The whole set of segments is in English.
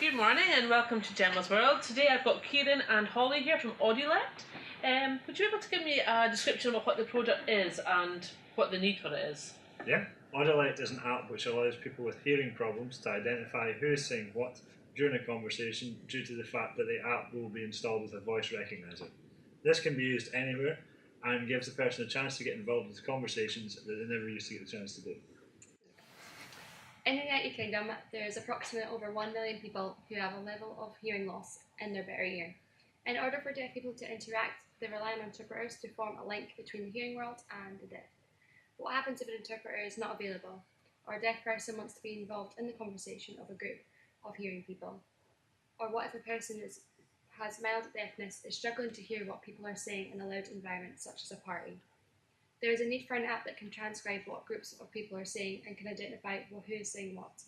Good morning and welcome to Gemma's World. Today I've got Kieran and Holly here from Audiolect. Would you be able to give me a description of what the product is and what the need for it is? Yeah, Audiolect is an app which allows people with hearing problems to identify who is saying what during a conversation due to the fact that the app will be installed with a voice recognizer. This can be used anywhere and gives the person a chance to get involved with conversations that they never used to get the chance to do. In the United Kingdom, there is approximately over 1 million people who have a level of hearing loss in their better ear. In order for deaf people to interact, they rely on interpreters to form a link between the hearing world and the deaf. What happens if an interpreter is not available, or a deaf person wants to be involved in the conversation of a group of hearing people? Or what if a person has mild deafness, is struggling to hear what people are saying in a loud environment such as a party? There is a need for an app that can transcribe what groups of people are saying and can identify who is saying what.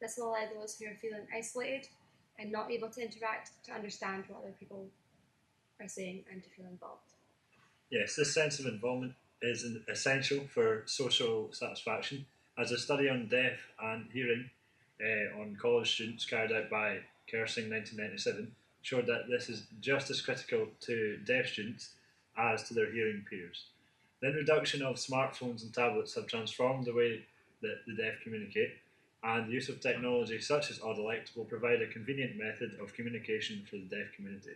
This will allow those who are feeling isolated and not able to interact to understand what other people are saying and to feel involved. Yes, this sense of involvement is essential for social satisfaction, as a study on deaf and hearing on college students carried out by Kersing 1997 showed that this is just as critical to deaf students as to their hearing peers. The introduction of smartphones and tablets have transformed the way that the deaf communicate, and the use of technology such as Audiolect will provide a convenient method of communication for the deaf community.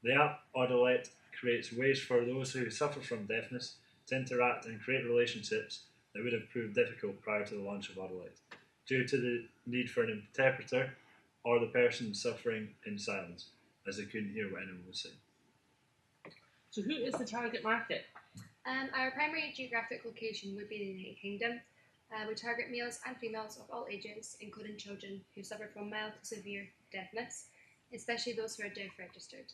The app Audiolect creates ways for those who suffer from deafness to interact and create relationships that would have proved difficult prior to the launch of Audiolect, due to the need for an interpreter or the person suffering in silence, as they couldn't hear what anyone was saying. So who is the target market? Our primary geographic location would be the United Kingdom. We target males and females of all ages, including children who suffer from mild to severe deafness, especially those who are deaf registered.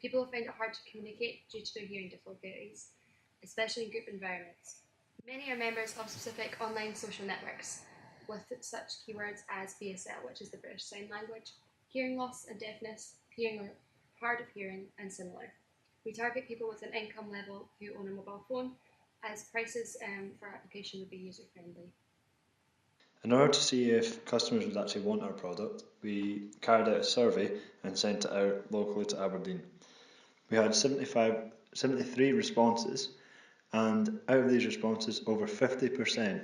People find it hard to communicate due to their hearing difficulties, especially in group environments. Many are members of specific online social networks, with such keywords as BSL, which is the British Sign Language, hearing loss and deafness, hearing or hard of hearing, and similar. We target people with an income level who own a mobile phone, as prices for application would be user-friendly. In order to see if customers would actually want our product, we carried out a survey and sent it out locally to Aberdeen. We had 73 responses, and out of these responses, over 50%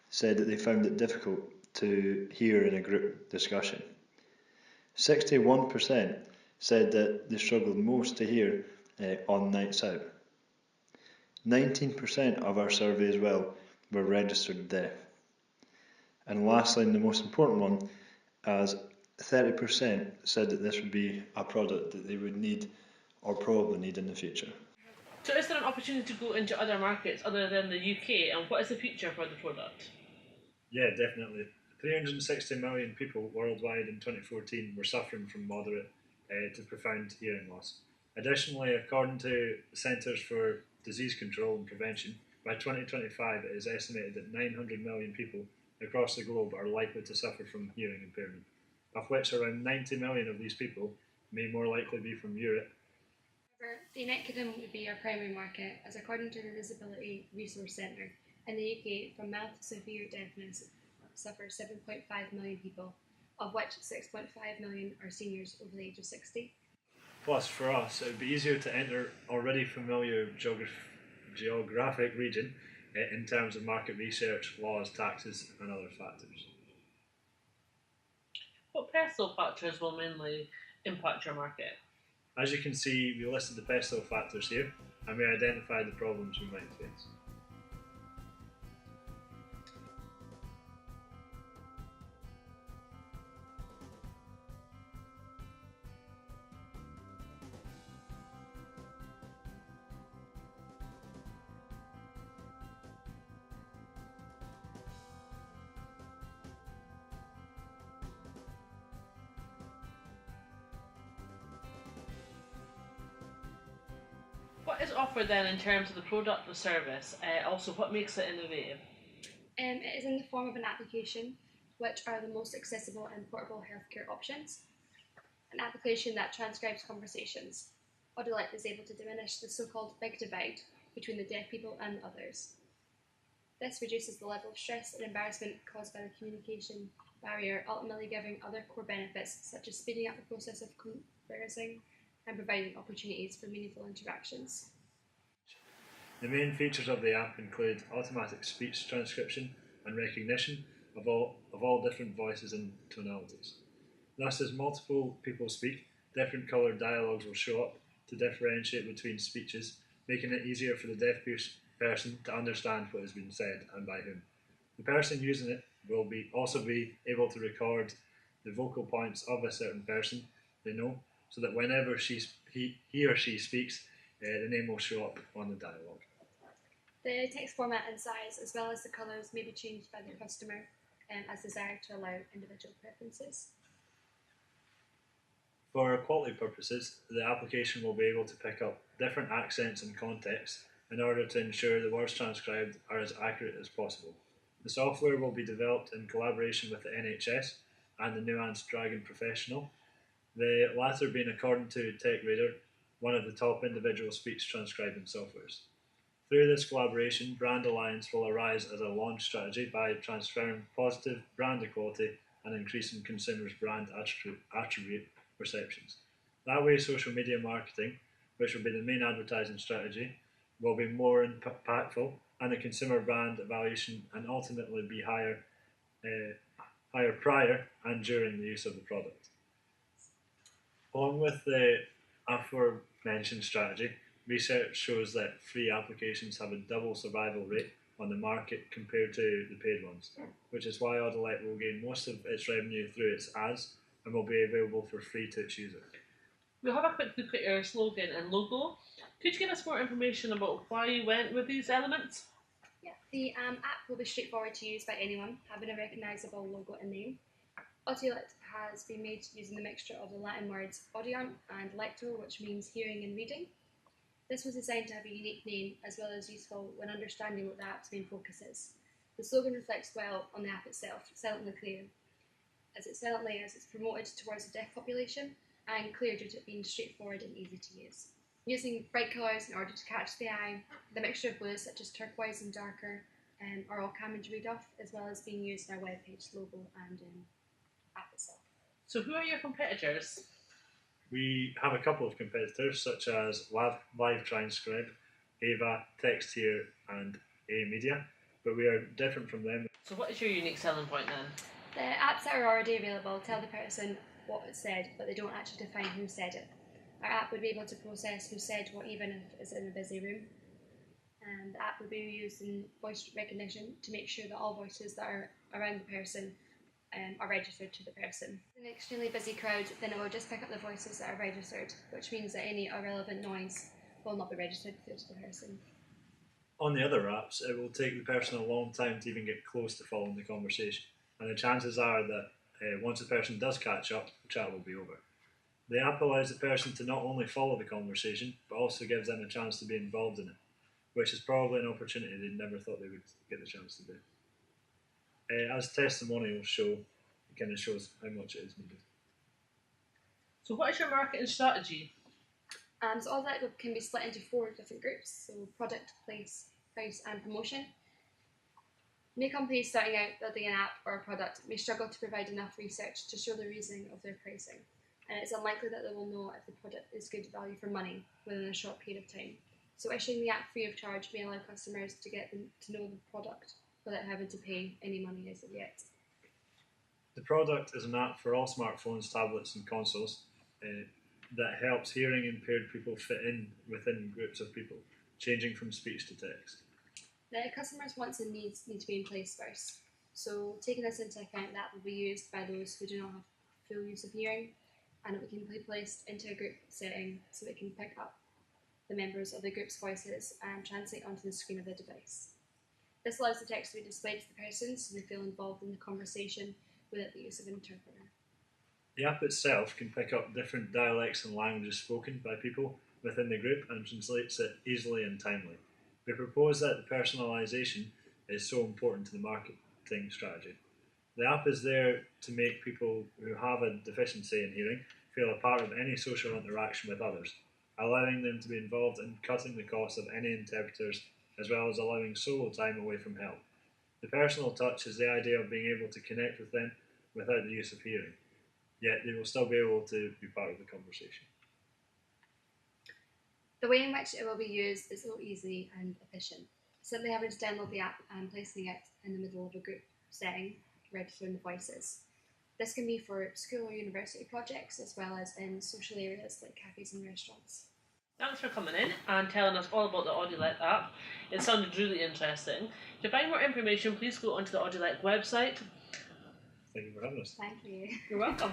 said that they found it difficult to hear in a group discussion. 61% said that they struggled most to hear on nights out. 19% of our survey as well were registered deaf. And lastly, and the most important one, as 30% said that this would be a product that they would need or probably need in the future. So is there an opportunity to go into other markets other than the UK, and what is the future for the product? Yeah, definitely. 360 million people worldwide in 2014 were suffering from moderate to profound hearing loss. Additionally, according to the Centres for Disease Control and Prevention, by 2025 it is estimated that 900 million people across the globe are likely to suffer from hearing impairment, of which around 90 million of these people may more likely be from Europe. However, the United Kingdom would be our primary market, as according to the Disability Resource Centre, in the UK, from mild to severe deafness suffer 7.5 million people, of which 6.5 million are seniors over the age of 60. Plus, for us, it would be easier to enter already familiar geographic region in terms of market research, laws, taxes, and other factors. What personal factors will mainly impact your market? As you can see, we listed the personal factors here, and we identified the problems we might face. What is offered then in terms of the product or service? Also, what makes it innovative? It is in the form of an application, which are the most accessible and portable healthcare options. An application that transcribes conversations. Audiolect is able to diminish the so-called big divide between the deaf people and others. This reduces the level of stress and embarrassment caused by the communication barrier, ultimately giving other core benefits such as speeding up the process of conversing and providing opportunities for meaningful interactions. The main features of the app include automatic speech transcription and recognition of all different voices and tonalities. Thus, as multiple people speak, different coloured dialogues will show up to differentiate between speeches, making it easier for the deaf person to understand what has been said and by whom. The person using it will also be able to record the vocal points of a certain person they know, so that whenever he or she speaks, the name will show up on the dialogue. The text format and size, as well as the colours, may be changed by the customer as desired to allow individual preferences. For quality purposes, the application will be able to pick up different accents and contexts in order to ensure the words transcribed are as accurate as possible. The software will be developed in collaboration with the NHS and the Nuance Dragon Professional, the latter being, according to TechRadar, one of the top individual speech transcribing softwares. Through this collaboration, Brand Alliance will arise as a launch strategy by transferring positive brand equality and increasing consumers' brand attribute perceptions. That way, social media marketing, which will be the main advertising strategy, will be more impactful, and the consumer brand evaluation and ultimately be higher prior and during the use of the product. Along with the aforementioned strategy, research shows that free applications have a double survival rate on the market compared to the paid ones, which is why Audilect will gain most of its revenue through its ads and will be available for free to its user. We'll have a quick look at your slogan and logo. Could you give us more information about why you went with these elements? Yeah, the app will be straightforward to use by anyone, having a recognisable logo and name. Audilect has been made using the mixture of the Latin words audiant and lecto, which means hearing and reading. This was designed to have a unique name as well as useful when understanding what the app's main focus is. The slogan reflects well on the app itself, silently clear, as it's promoted towards the deaf population, and clear due to it being straightforward and easy to use. Using bright colours in order to catch the eye, the mixture of blues such as turquoise and darker are all common to read off, as well as being used in our webpage, logo and app itself. So who are your competitors? We have a couple of competitors such as Live Transcribe, Ava, Text Here and A Media, but we are different from them. So what is your unique selling point then? The apps that are already available tell the person what was said, but they don't actually define who said it. Our app would be able to process who said what even if it's in a busy room. And the app would be used in voice recognition to make sure that all voices that are around the person are registered to the person. In an extremely busy crowd, then it will just pick up the voices that are registered, which means that any irrelevant noise will not be registered through to the person. On the other apps, it will take the person a long time to even get close to following the conversation, and the chances are that once the person does catch up, the chat will be over. The app allows the person to not only follow the conversation, but also gives them a chance to be involved in it, which is probably an opportunity they never thought they would get the chance to do. As testimonials show, it kind of shows how much it is needed. So what is your marketing strategy? So all that can be split into 4 different groups, so product, place, price and promotion. Many companies starting out building an app or a product may struggle to provide enough research to show the reasoning of their pricing, and it's unlikely that they will know if the product is good value for money within a short period of time. So issuing the app free of charge may allow customers to get them to know the product without having to pay any money as of yet. The product is an app for all smartphones, tablets and consoles that helps hearing impaired people fit in within groups of people, changing from speech to text. The customer's wants and needs need to be in place first. So taking this into account, that will be used by those who do not have full use of hearing, and it can be placed into a group setting so it can pick up the members of the group's voices and translate onto the screen of the device. This allows the text to be displayed to the person so they feel involved in the conversation without the use of an interpreter. The app itself can pick up different dialects and languages spoken by people within the group and translates it easily and timely. We propose that the personalisation is so important to the marketing strategy. The app is there to make people who have a deficiency in hearing feel a part of any social interaction with others, allowing them to be involved in cutting the cost of any interpreters, as well as allowing solo time away from help. The personal touch is the idea of being able to connect with them without the use of hearing, yet they will still be able to be part of the conversation. The way in which it will be used is so easy and efficient. Simply having to download the app and placing it in the middle of a group setting, registering the voices. This can be for school or university projects as well as in social areas like cafes and restaurants. Thanks for coming in and telling us all about the Audiolect app. It sounded really interesting. To find more information, please go onto the Audiolect website. Thank you for having us. Thank you. You're welcome.